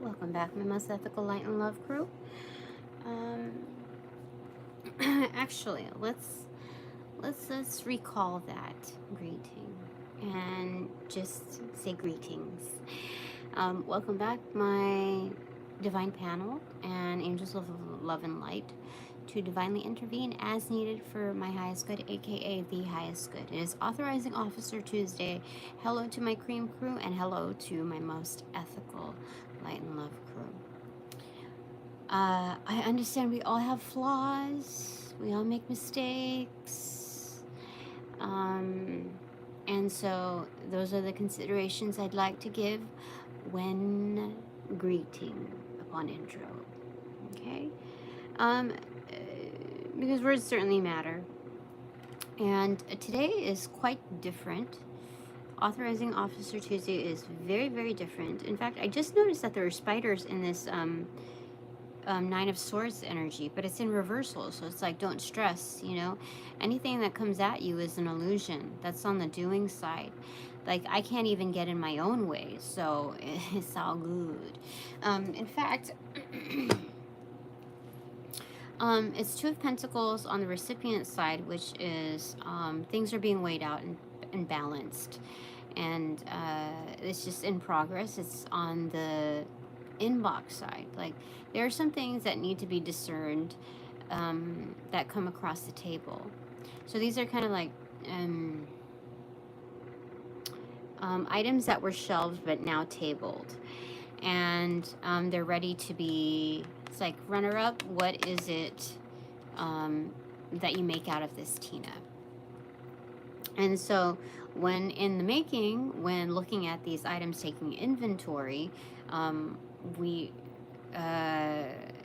Welcome back, my most ethical light and love crew. Um, actually, let's recall that greeting and just say greetings. Welcome back, my divine panel and angels of love and light, to divinely intervene as needed for my highest good, aka the highest good. It is Authorizing Officer Tuesday. Hello to my cream crew and hello to my most ethical light and love crew. I understand we all have flaws. We all make mistakes. And so those are the considerations I'd like to give when greeting upon intro. Okay? Because words certainly matter. And today is quite different. Authorizing Officer Tuesday is very, very different. In fact, I just noticed that there are spiders in this Nine of Swords energy, but it's in reversal, so it's like, don't stress, you know? Anything that comes at you is an illusion. That's on the doing side. Like, I can't even get in my own way, so it's all good. In fact, it's Two of Pentacles on the recipient side, which is things are being weighed out and balanced. And it's just in progress. It's on the inbox side. Like, there are some things that need to be discerned that come across the table. So these are kind of like items that were shelved but now tabled. And they're ready to be, it's like, runner up, what is it that you make out of this, Tina? And so when in the making, when looking at these items, taking inventory,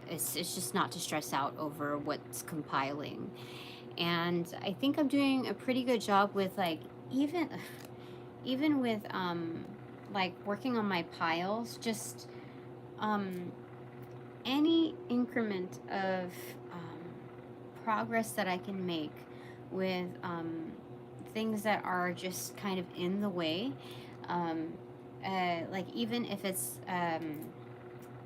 it's just not to stress out over what's compiling. And I think I'm doing a pretty good job with, like, even with like working on my piles, just any increment of progress that I can make with things that are just kind of in the way, like, even if it's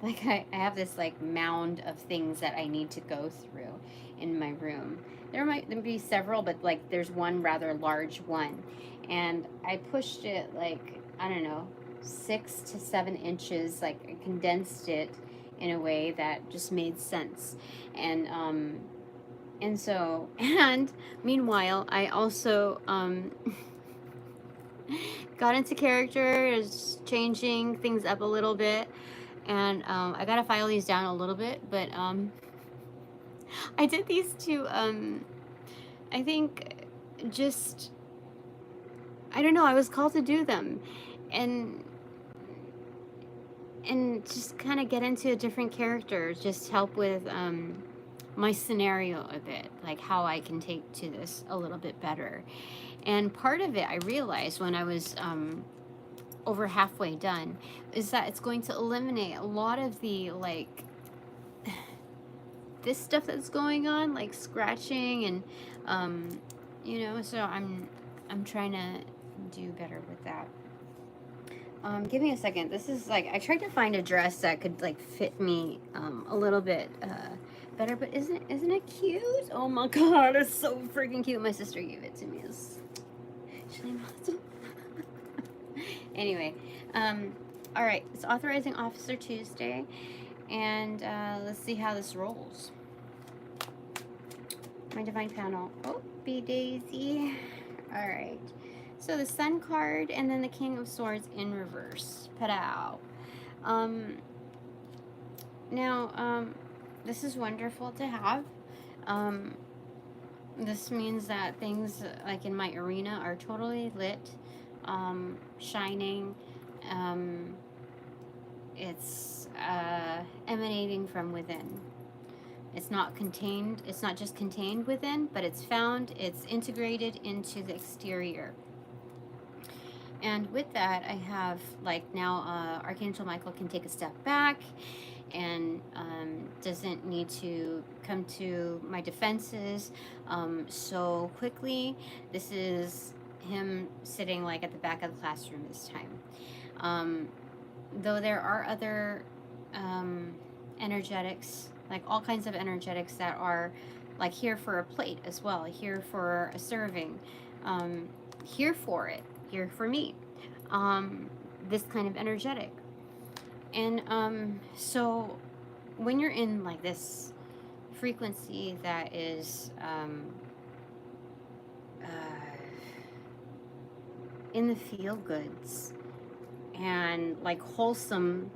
like I have this like mound of things that I need to go through in my room. There might be several, but like there's one rather large one, and I pushed it, like, I don't know, 6 to 7 inches, like I condensed it in a way that just made sense. And so, and meanwhile, I also got into character, is changing things up a little bit, and I gotta file these down a little bit, but I did these two, I think, just, I don't know, I was called to do them, and just kind of get into a different character, just help with my scenario a bit, like how I can take to this a little bit better. And part of it, I realized when I was over halfway done, is that it's going to eliminate a lot of the, like, this stuff that's going on, like scratching and you know, so I'm trying to do better with that. Give me a second. This is, like, I tried to find a dress that could, like, fit me a little bit better, but isn't it cute? Oh my god, it's so freaking cute. My sister gave it to me. Anyway, all right, it's Authorizing Officer Tuesday, and let's see how this rolls. My divine panel. Oh, be Daisy. All right. So the Sun card and then the King of Swords in reverse. Padow. Now, this is wonderful to have. This means that things, like in my arena, are totally lit, shining. It's emanating from within. It's not contained, it's not just contained within, but it's found, it's integrated into the exterior. And with that, I have, like, now Archangel Michael can take a step back and doesn't need to come to my defenses so quickly. This is him sitting, like, at the back of the classroom this time. Though there are other energetics, like all kinds of energetics that are like here for a plate as well, here for a serving, here for it, here for me, this kind of energetic. And so when you're in like this frequency that is in the feel goods and like wholesome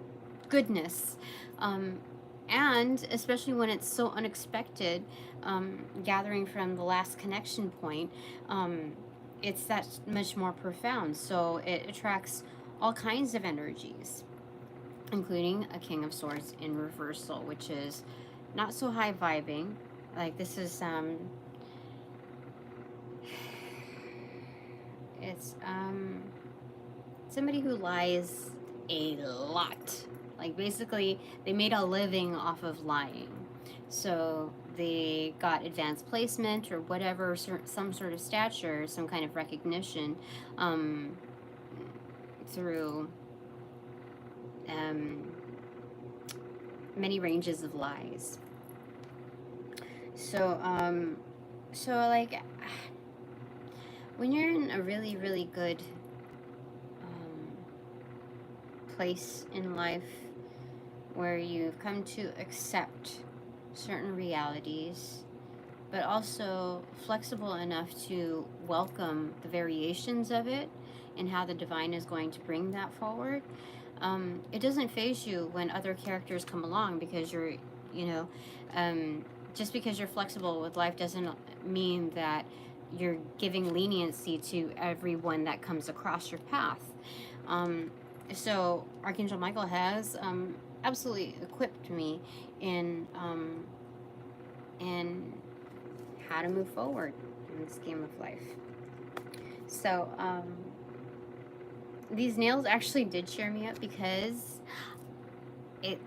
goodness, and especially when it's so unexpected, gathering from the last connection point, it's that much more profound. So it attracts all kinds of energies, including a King of Swords in reversal, which is not so high vibing. Like this is it's somebody who lies a lot. Like basically they made a living off of lying. So they got advanced placement or whatever, some sort of stature, some kind of recognition, through many ranges of lies. So so like when you're in a really, really good place in life where you've come to accept certain realities, but also flexible enough to welcome the variations of it and how the divine is going to bring that forward, it doesn't faze you when other characters come along, because you're, you know, just because you're flexible with life doesn't mean that you're giving leniency to everyone that comes across your path. So Archangel Michael has absolutely equipped me in how to move forward in this game of life. So these nails actually did cheer me up, because it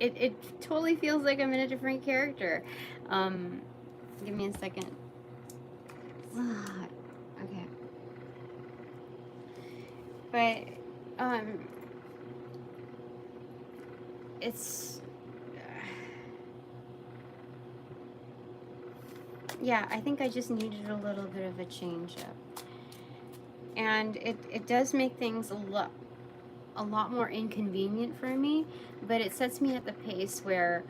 it totally feels like I'm in a different character. Give me a second. Okay. But it's yeah, I think I just needed a little bit of a change up. And it does make things a lot more inconvenient for me, but it sets me at the pace where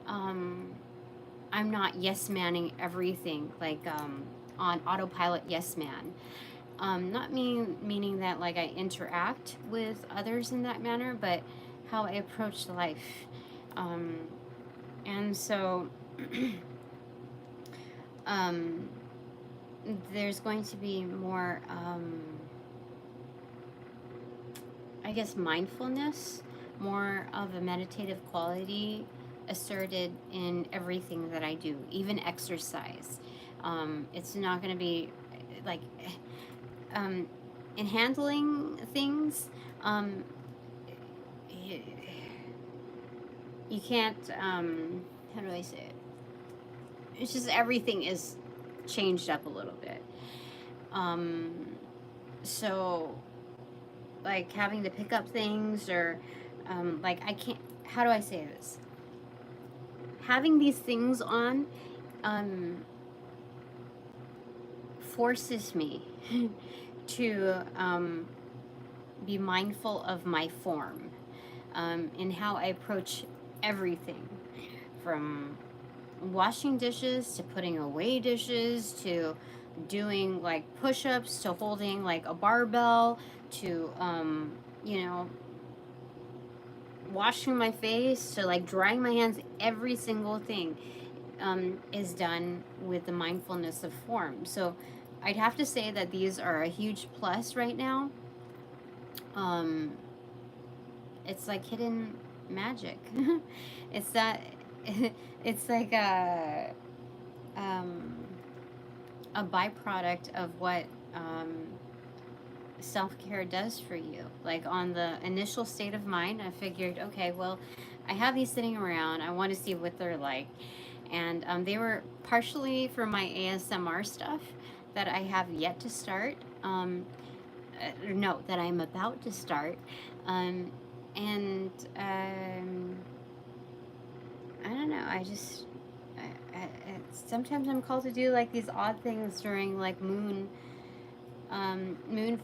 I'm not yes-manning everything, like on autopilot yes man. Not meaning that like I interact with others in that manner, but how I approach life. And so there's going to be more I guess mindfulness, more of a meditative quality asserted in everything that I do, even exercise. It's not going to be like in handling things. You can't. How do I say it? It's just everything is changed up a little bit. So like having to pick up things, or like I can't, how do I say this? Having these things on forces me to be mindful of my form in how I approach everything, from washing dishes to putting away dishes to doing like push-ups to holding like a barbell to you know, washing my face to like drying my hands. Every single thing is done with the mindfulness of form. So I'd have to say that these are a huge plus right now. It's like hidden magic. It's that it's like a byproduct of what self-care does for you. Like on the initial state of mind, I figured, okay, well, I have these sitting around, I want to see what they're like. And they were partially for my ASMR stuff that I have yet to start. no, that I'm about to start. And I don't know. Sometimes I'm called to do like these odd things during like moon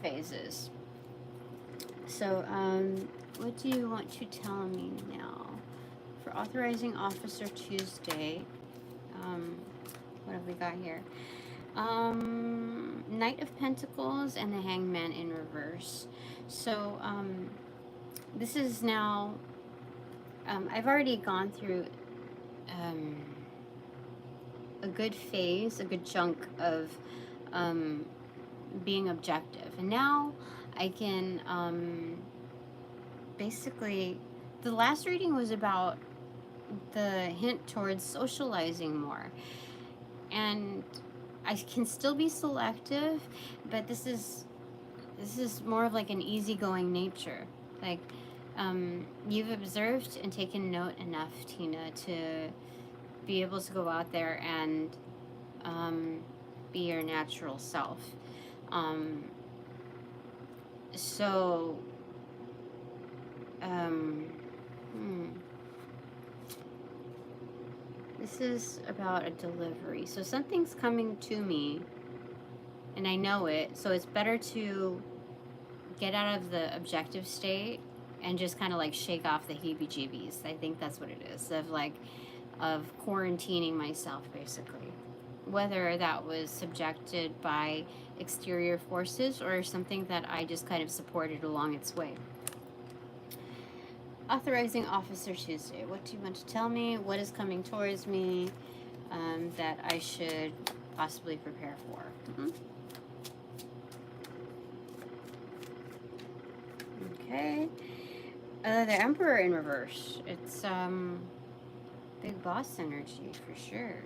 phases. So, what do you want to tell me now? For Authorizing Officer Tuesday, what have we got here? Knight of Pentacles and the Hangman in reverse. So, this is now, I've already gone through a good phase, a good chunk of being objective. And now I can basically, the last reading was about the hint towards socializing more. And I can still be selective, but this is more of like an easygoing nature. Like, you've observed and taken note enough, Tina, to be able to go out there and be your natural self. This is about a delivery. So something's coming to me, and I know it, so it's better to get out of the objective state and just kind of like shake off the heebie-jeebies. I think that's what it is, of quarantining myself, basically. Whether that was subjected by exterior forces or something that I just kind of supported along its way. Authorizing Officer Tuesday, what do you want to tell me? What is coming towards me that I should possibly prepare for? Okay. The Emperor in reverse. It's big boss energy for sure.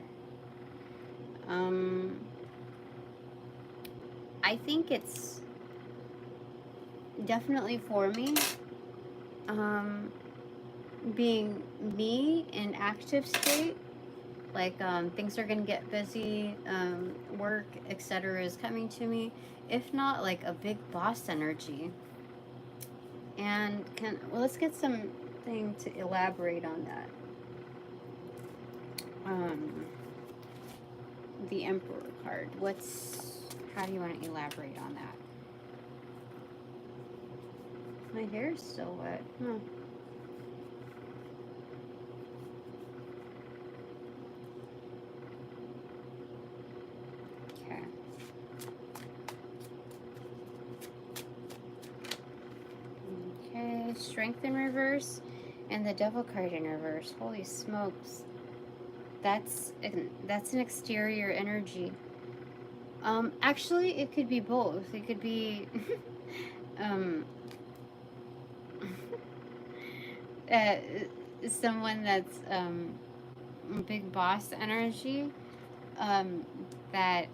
I think it's definitely for me. Being me in active state, like things are gonna get busy, work, etc. is coming to me. If not, like a big boss energy. And let's get something to elaborate on that. The Emperor card. How do you want to elaborate on that? My hair is still wet. Okay. Okay, Strength in reverse and the Devil card in reverse. Holy smokes. That's an exterior energy. Actually, it could be both. It could be someone that's big boss energy, that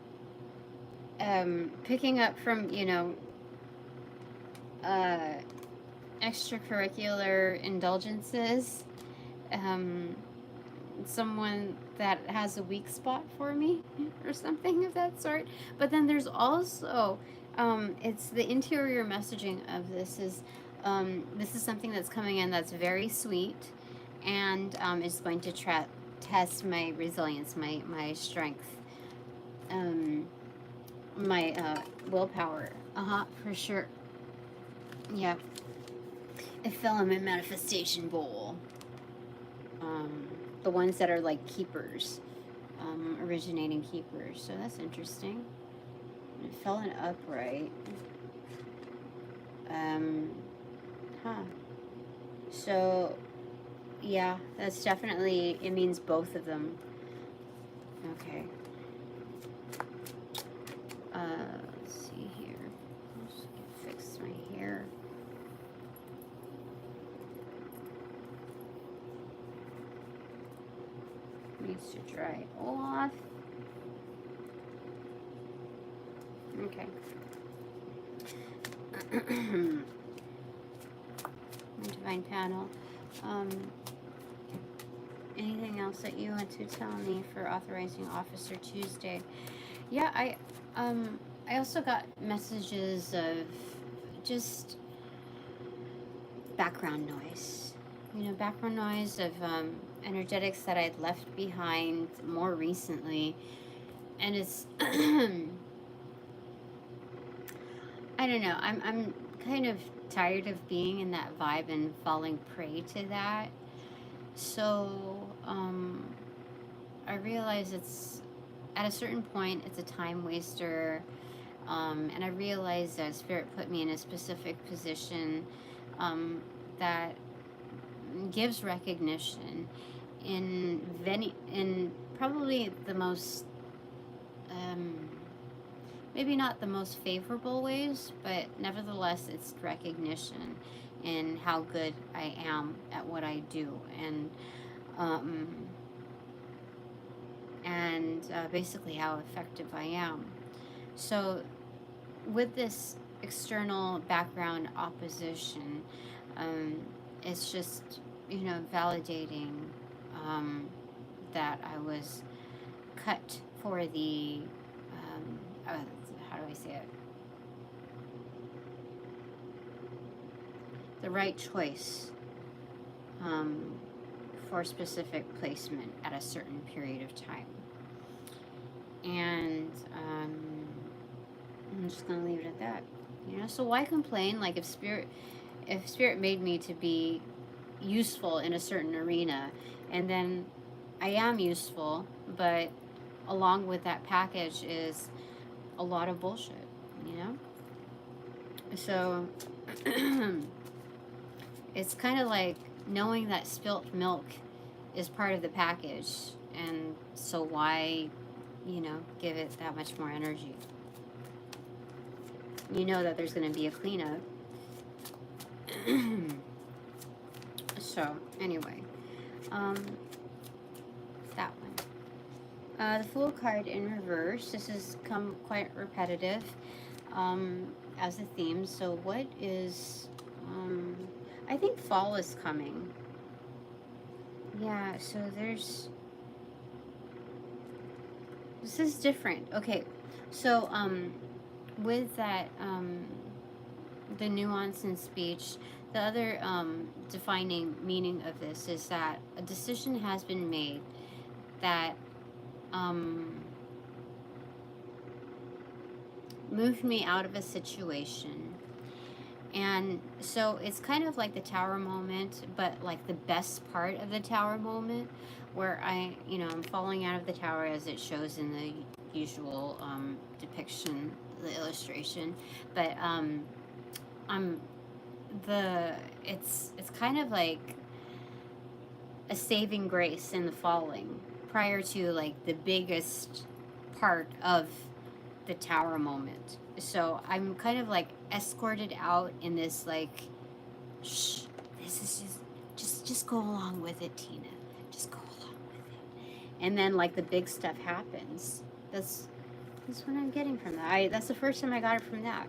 picking up from, extracurricular indulgences, someone that has a weak spot for me or something of that sort. But then there's also it's the interior messaging of this is something that's coming in that's very sweet, and it's going to test my resilience, my strength, my willpower. For sure. Yeah. It fell in my manifestation bowl. The ones that are like keepers, originating keepers. So that's interesting. It fell in upright. So, yeah, that's definitely, it means both of them. Okay. Let's see here. Just fix my hair. Needs to dry off. Okay. Divine panel. Anything else that you want to tell me for Authorizing Officer Tuesday? Yeah, I also got messages of just background noise. You know, background noise of energetics that I'd left behind more recently. And it's, I don't know, I'm kind of tired of being in that vibe and falling prey to that. So, I realize it's, at a certain point, it's a time waster. And I realized that Spirit put me in a specific position that gives recognition in probably the most, maybe not the most favorable ways, but nevertheless, it's recognition in how good I am at what I do, and basically how effective I am. So with this external background opposition, it's just, you know, validating that I was cut for the, how do I say it? The right choice for specific placement at a certain period of time. And I'm just gonna leave it at that. You know, so why complain? Like, if spirit made me to be useful in a certain arena, and then I am useful, but along with that package is a lot of bullshit, you know? So it's kind of like knowing that spilt milk is part of the package, and so why, you know, give it that much more energy? You know that there's going to be a cleanup. So, anyway, that one. The Fool card in reverse. This has come quite repetitive as a theme. So, what is... I think fall is coming. Yeah, so there's... This is different. Okay, so, with that, the nuance in speech, the other defining meaning of this is that a decision has been made that moved me out of a situation. And so it's kind of like the tower moment, but like the best part of the tower moment, where I, you know, I'm falling out of the tower as it shows in the usual depiction, the illustration. But it's kind of like a saving grace in the falling prior to like the biggest part of the tower moment. So I'm kind of like escorted out in this like, shh, this is just go along with it, Tina. Just go along with it. And then like the big stuff happens. That's what I'm getting from that. That's the first time I got it from that.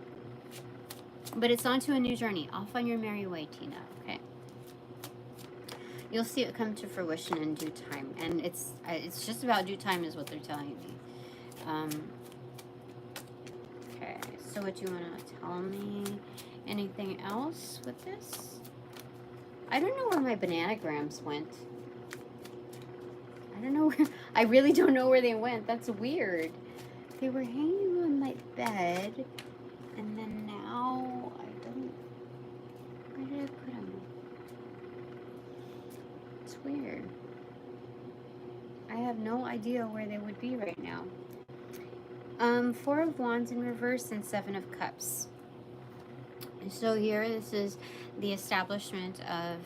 But it's on to a new journey. Off on your merry way, Tina. Okay. You'll see it come to fruition in due time, and it's just about due time is what they're telling me. Okay. So, what do you want to tell me? Anything else with this? I don't know where my bananagrams went. I don't know where. I really don't know where they went. That's weird. They were hanging on my bed, and then now I don't. Where did I put them? It's weird. I have no idea where they would be right now. 4 of Wands in reverse and 7 of Cups. So here, this is the establishment of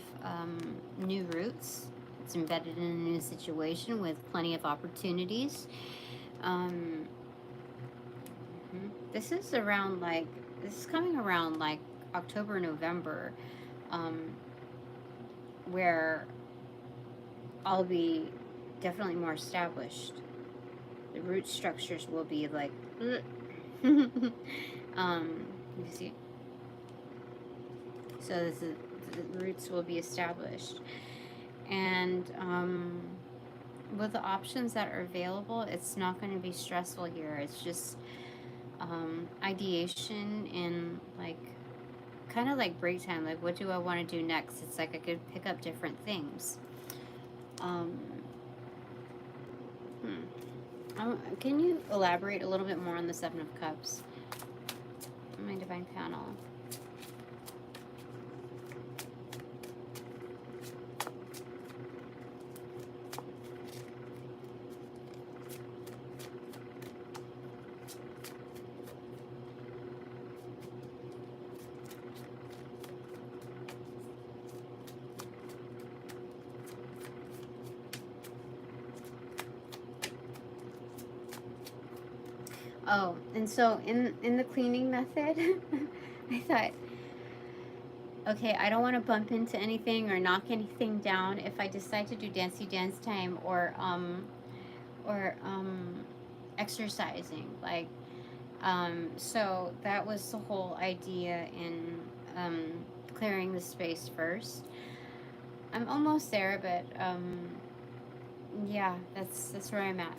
new roots. It's embedded in a new situation with plenty of opportunities. This is around like, this is coming around like October, November, where I'll be definitely more established. The root structures will be like, you see. So this is, the roots will be established, and with the options that are available, it's not going to be stressful here. It's just ideation in like kind of like break time. Like, what do I want to do next? It's like I could pick up different things. Can you elaborate a little bit more on the Seven of Cups? My divine panel. Oh, and so in the cleaning method, I thought, okay, I don't want to bump into anything or knock anything down if I decide to do dancey dance time or exercising. Like, so that was the whole idea in clearing the space first. I'm almost there, but yeah, that's where I'm at.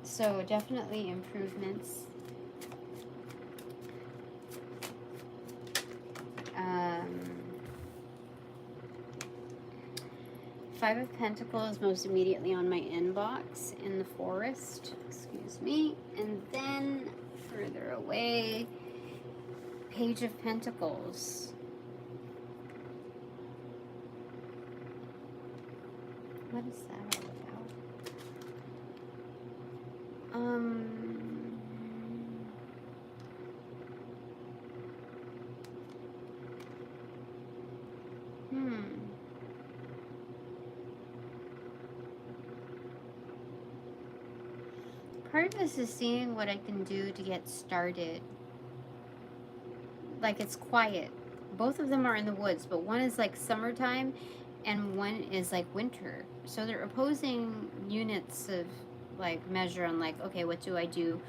So definitely improvements. Five of Pentacles most immediately on my inbox in the forest. Excuse me. And then further away, Page of Pentacles. What is that all about? Part of this is seeing what I can do to get started. Like, it's quiet. Both of them are in the woods, but one is like summertime and one is like winter. So they're opposing units of like measure on like, okay, what do I do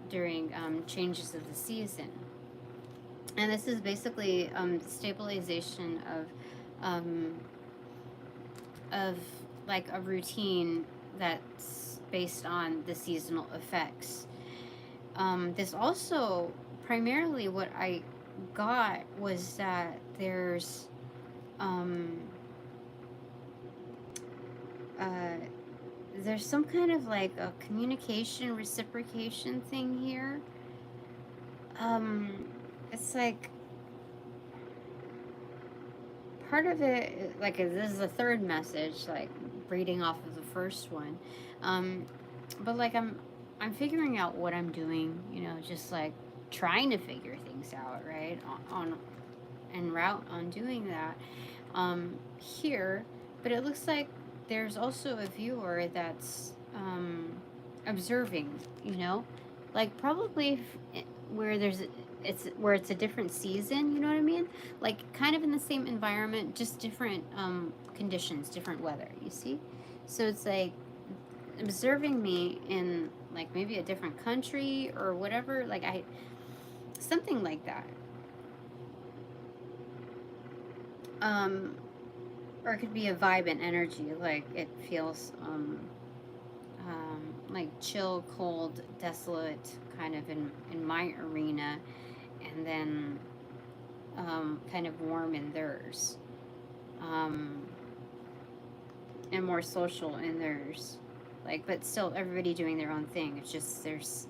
during changes of the season? And this is basically stabilization of like a routine that's based on the seasonal effects. This also, primarily what I got was that there's some kind of like a communication reciprocation thing here. It's like part of it, like this is the third message, like reading off of the first one. But like I'm figuring out what I'm doing, you know, just like trying to figure things out, right? En route on doing that here, but it looks like there's also a viewer that's observing, you know, like probably where it's a different season, you know what I mean? Like kind of in the same environment, just different conditions, different weather, you see? So it's like observing me in like maybe a different country or whatever, like something like that. Or it could be a vibe and energy, like it feels like chill, cold, desolate, kind of in my arena, and then kind of warm in theirs, and more social in theirs, like, but still everybody doing their own thing. It's just there's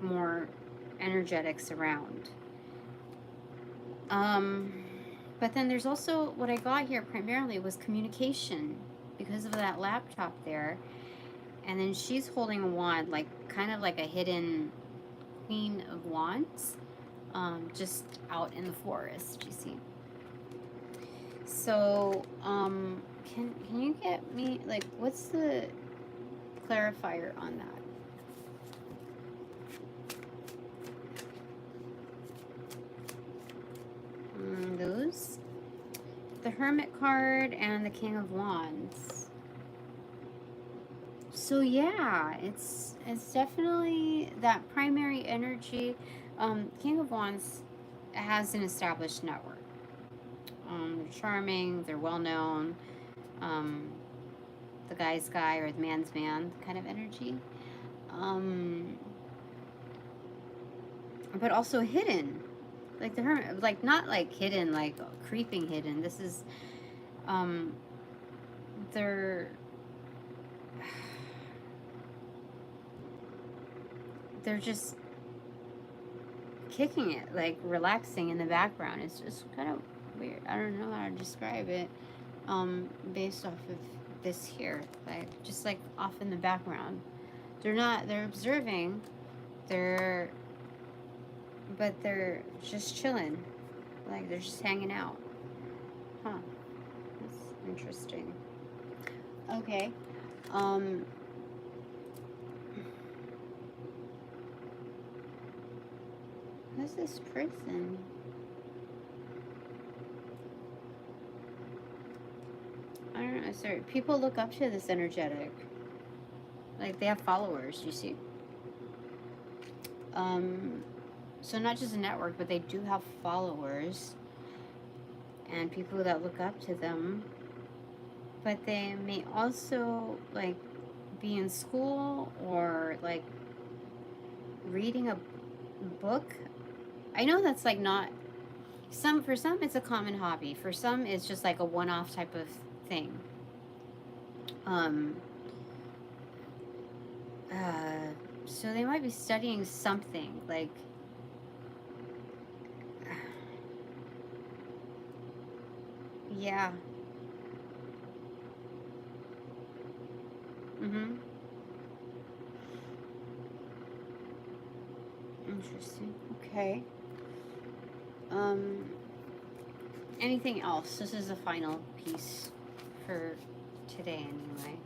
more energetics around. But then there's also what I got here primarily was communication because of that laptop there. And then she's holding a wand, like kind of like a hidden Queen of Wands, just out in the forest, you see. So, can you get me, like, what's the clarifier on that? Those, the Hermit card and the King of Wands. So yeah, it's definitely that primary energy. King of Wands has an established network. They're charming, they're well known. The guy's guy or the man's man kind of energy. but also hidden. Like the hermit, like not like hidden, like creeping hidden. This is, they're just kicking it, like relaxing in the background. It's just kind of weird. I don't know how to describe it. Based off of this here, like just like off in the background. They're observing. But they're just chilling. Like they're just hanging out. Huh. That's interesting. Okay. What's this prison? I don't know. Sorry. People look up to this energetic. Like they have followers, you see? So not just a network, but they do have followers and people that look up to them. But they may also like be in school or like reading a book. I know that's like not for some it's a common hobby. For some it's just like a one-off type of thing. So they might be studying something like yeah. Interesting. Okay. Anything else? This is the final piece for today anyway.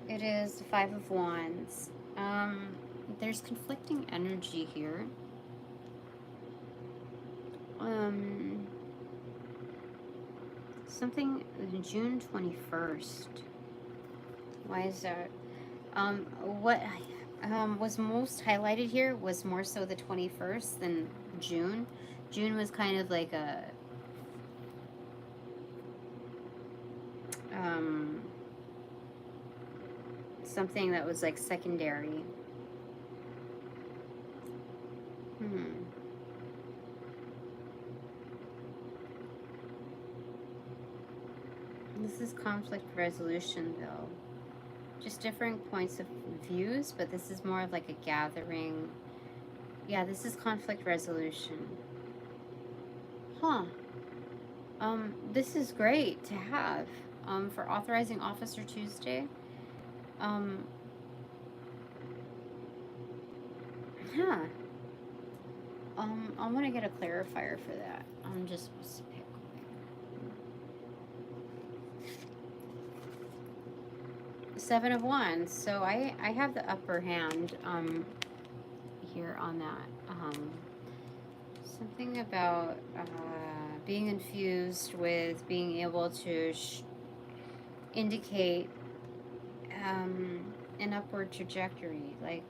It is the Five of Wands. There's conflicting energy here. Something June 21st. Why is that? What was most highlighted here was more so the 21st than June. June was kind of like a something that was like secondary. This is conflict resolution though. Just different points of views, but this is more of like a gathering. Yeah, this is conflict resolution. Huh. This is great to have. For Authorizing Officer Tuesday. Huh. I want to get a clarifier for that. I'm just supposed to pick one. Seven of Wands. So I have the upper hand here on that. Something about being infused with being able to indicate an upward trajectory, like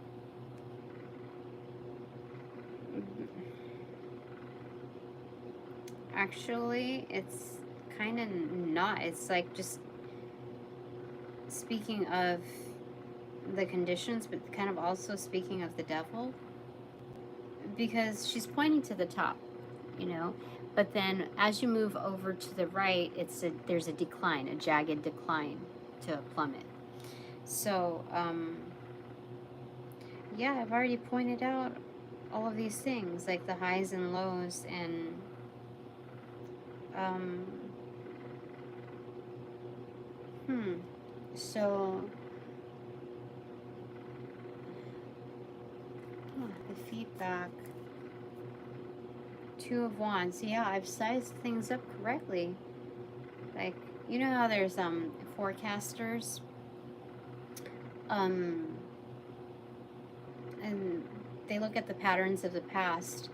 actually it's kind of not. It's like just speaking of the conditions, but kind of also speaking of the devil, because she's pointing to the top, you know, but then as you move over to the right, there's a decline, a jagged decline to a plummet. So yeah, I've already pointed out all of these things, like the highs and lows, and so the feedback. Two of Wands. Yeah, I've sized things up correctly. Like, you know how there's forecasters, and they look at the patterns of the past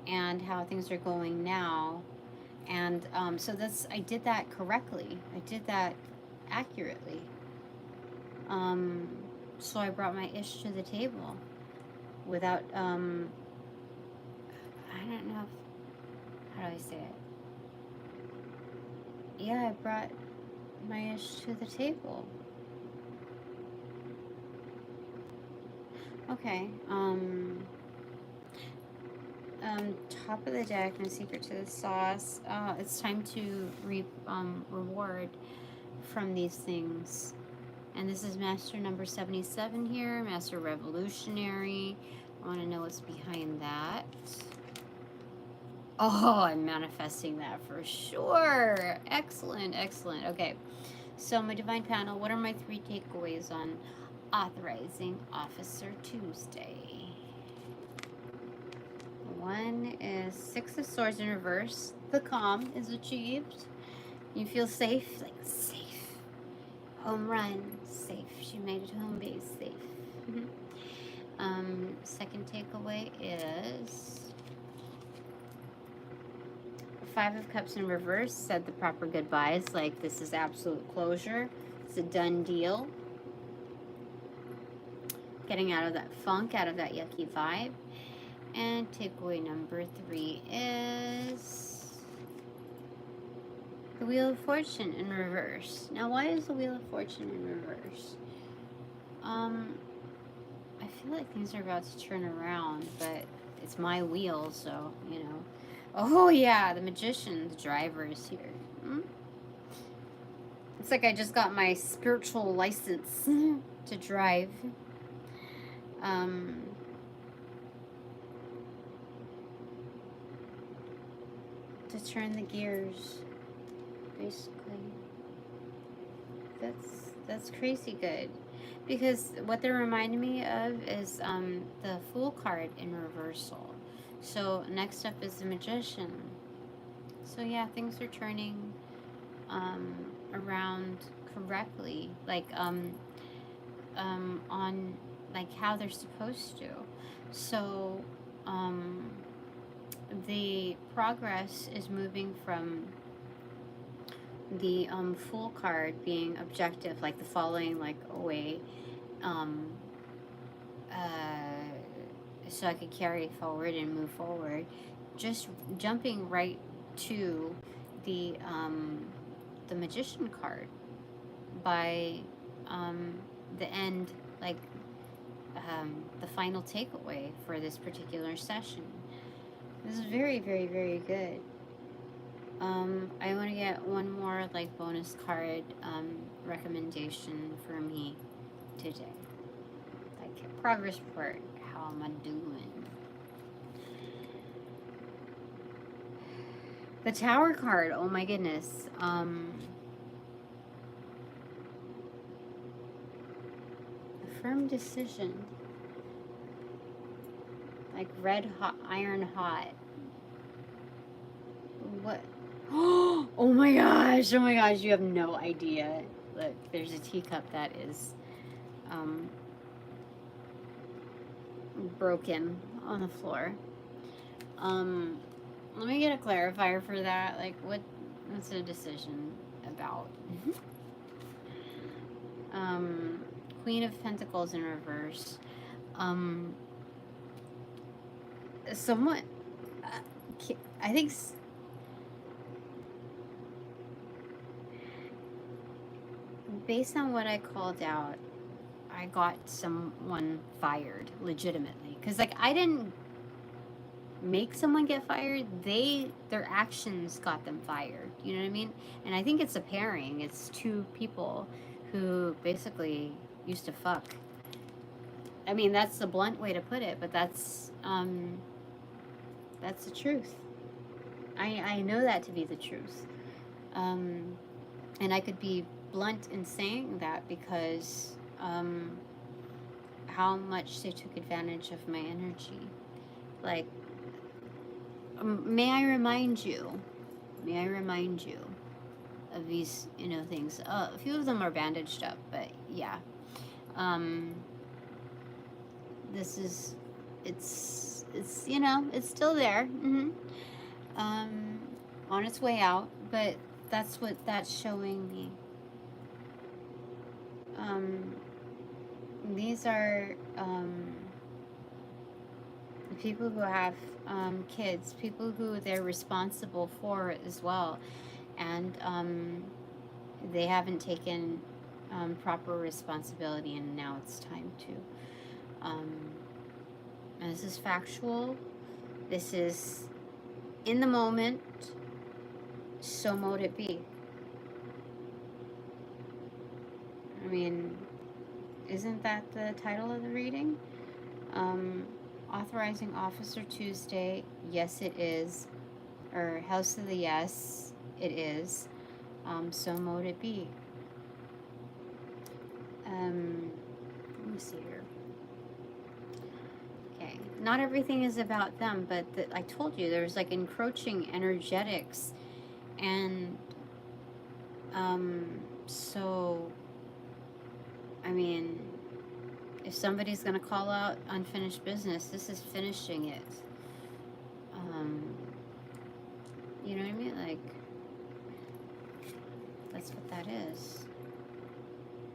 and how things are going now, and so I did that correctly. I did that accurately. So I brought my ish to the table without I don't know how do I say it? Yeah, I brought my ish to the table. Okay. Top of the deck, no secret to the sauce. It's time to reap reward from these things. And this is Master number 77 here, Master Revolutionary. I want to know what's behind that. Oh, I'm manifesting that for sure. Excellent, excellent. Okay, so my Divine Panel, what are my 3 takeaways on Authorizing Officer Tuesday? One is 6 of Swords in reverse. The calm is achieved. You feel safe, like safe. Home run, safe. She made it home base, safe. Second takeaway is 5 of Cups in reverse. Said the proper goodbyes, like this is absolute closure. It's a done deal. Getting out of that funk, out of that yucky vibe. And takeaway number 3 is the Wheel of Fortune in reverse. Now, why is the Wheel of Fortune in reverse? I feel like things are about to turn around, but it's my wheel, so, you know. Oh, yeah, the Magician, the driver is here. It's like I just got my spiritual license to drive. To turn the gears, basically. That's crazy good, because what they're reminding me of is the Fool card in reversal. So next up is the Magician. So yeah, things are turning around correctly, like on like how they're supposed to. So the progress is moving from the Fool card being objective, like the following like away, so I could carry forward and move forward, just jumping right to the Magician card by the end, like the final takeaway for this particular session. This is very, very, very good. I want to get one more like bonus card recommendation for me today. Like progress report. How am I doing? The Tower card. Oh my goodness. A firm decision. Like red hot, iron hot. What? Oh my gosh, you have no idea. Look, there's a teacup that is broken on the floor. Let me get a clarifier for that. Like, what's the decision about? Queen of Pentacles in reverse. Somewhat, I think... based on what I called out, I got someone fired legitimately. Because, like, I didn't make someone get fired. Their actions got them fired. You know what I mean? And I think it's a pairing. It's 2 people who basically used to fuck. I mean, that's the blunt way to put it, but that's the truth. I know that to be the truth. And I could be blunt in saying that because how much they took advantage of my energy. Like, may I remind you of these, you know, things. A few of them are bandaged up, but yeah. This is, it's you know, it's still there. On its way out, but that's what that's showing me. These are people who have kids, people who they're responsible for as well, and they haven't taken proper responsibility, and now it's time to. This is factual. This is in the moment. So mote it be. I mean, isn't that the title of the reading? Authorizing Officer Tuesday. Yes, it is. Or House of the Yes, it is. So mote it be. Let me see here. Okay, not everything is about them, but I told you there's like encroaching energetics, and so I mean, if somebody's gonna call out unfinished business, this is finishing it. You know what I mean? Like, that's what that is.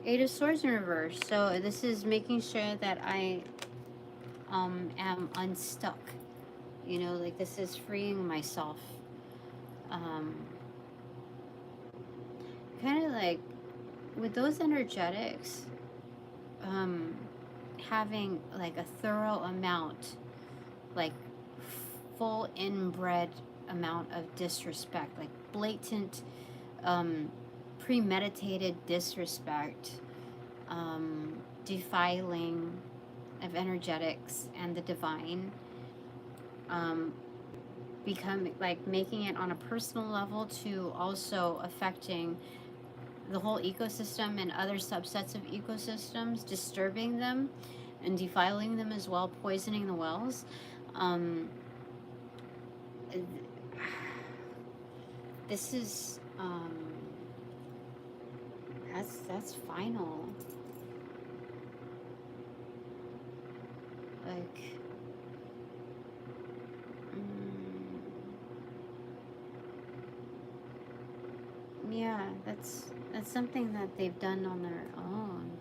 8 of Swords in reverse. So this is making sure that I am unstuck. You know, like this is freeing myself. Kind of like with those energetics, having like a thorough amount, like full inbred amount of disrespect, like blatant, premeditated disrespect, defiling of energetics and the divine, becoming like making it on a personal level to also affecting the whole ecosystem and other subsets of ecosystems, disturbing them and defiling them as well, poisoning the wells. This is that's final. Like yeah, that's something that they've done on their own.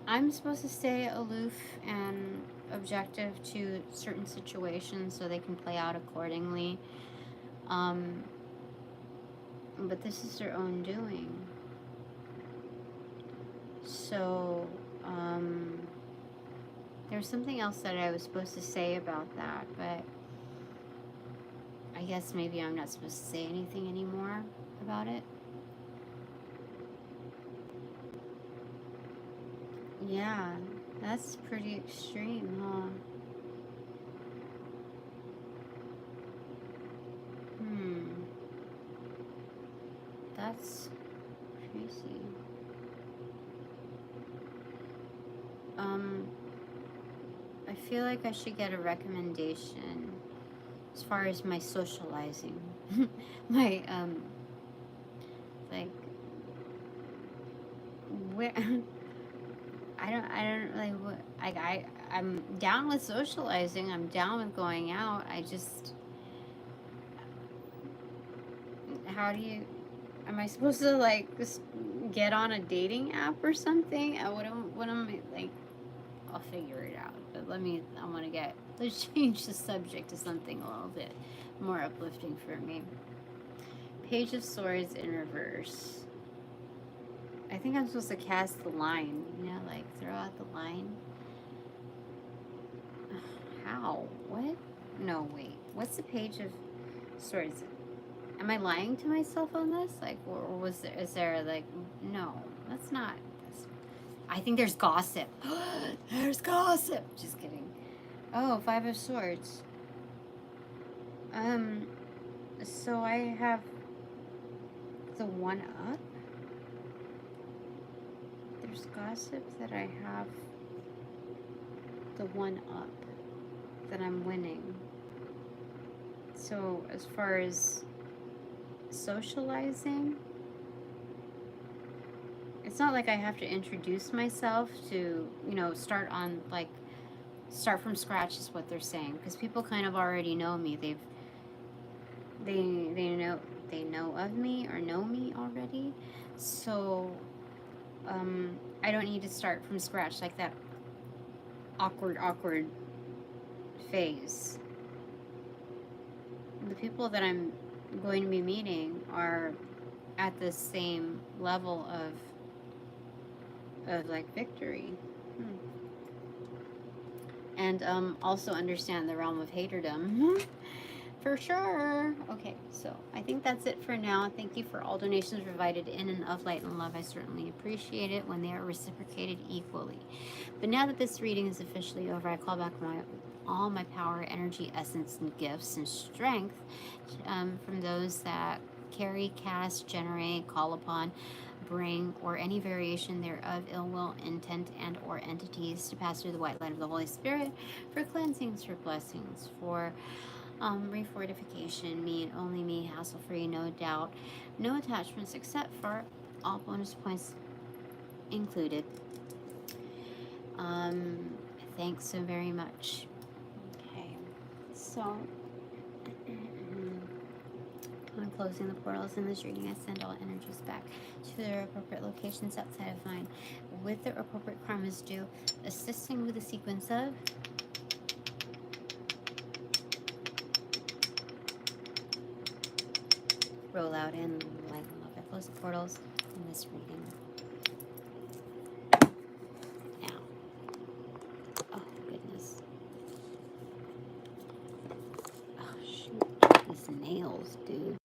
I'm supposed to stay aloof and objective to certain situations so they can play out accordingly. But this is their own doing. So, there's something else that I was supposed to say about that, but I guess maybe I'm not supposed to say anything anymore about it. Yeah, that's pretty extreme, huh? That's crazy. I feel like I should get a recommendation as far as my socializing. My, like, where... I don't really, like, I'm down with socializing, I'm down with going out, I just... How do you... Am I supposed to, like, just get on a dating app or something? What am I, like... I'll figure it out, but let's change the subject to something a little bit more uplifting for me. Page of Swords in reverse. I think I'm supposed to cast the line, you know, like throw out the line. How? What? No, wait. What's the Page of Swords? Am I lying to myself on this? Like, or is there like, no, that's not. I think there's gossip. There's gossip. Just kidding. Oh, 5 of Swords. So I have the 1 up. There's gossip that I have the 1 up, that I'm winning. So as far as socializing, it's not like I have to introduce myself to, you know, start from scratch is what they're saying, because people kind of already know me. They know of me or know me already. So I don't need to start from scratch like that awkward phase. The people that I'm going to be meeting are at the same level of like victory. and also understand the realm of haterdom. For sure. Okay, so I think that's it for now. Thank you for all donations provided in and of light and love. I certainly appreciate it when they are reciprocated equally. But now that this reading is officially over, I call back all my power, energy, essence, and gifts and strength from those that carry, cast, generate, call upon, bring, or any variation thereof, ill will, intent, and or entities to pass through the white light of the Holy Spirit for cleansings, for blessings, for refortification, me and only me, hassle-free, no doubt, no attachments except for all bonus points included. Thanks so very much. Okay, so I'm closing the portals in this reading. I send all energies back to their appropriate locations outside of mine with their appropriate karmas due, assisting with the sequence of roll out and light and love. I close the portals in this reading. Now. Oh, goodness. Oh, shoot. These nails, dude.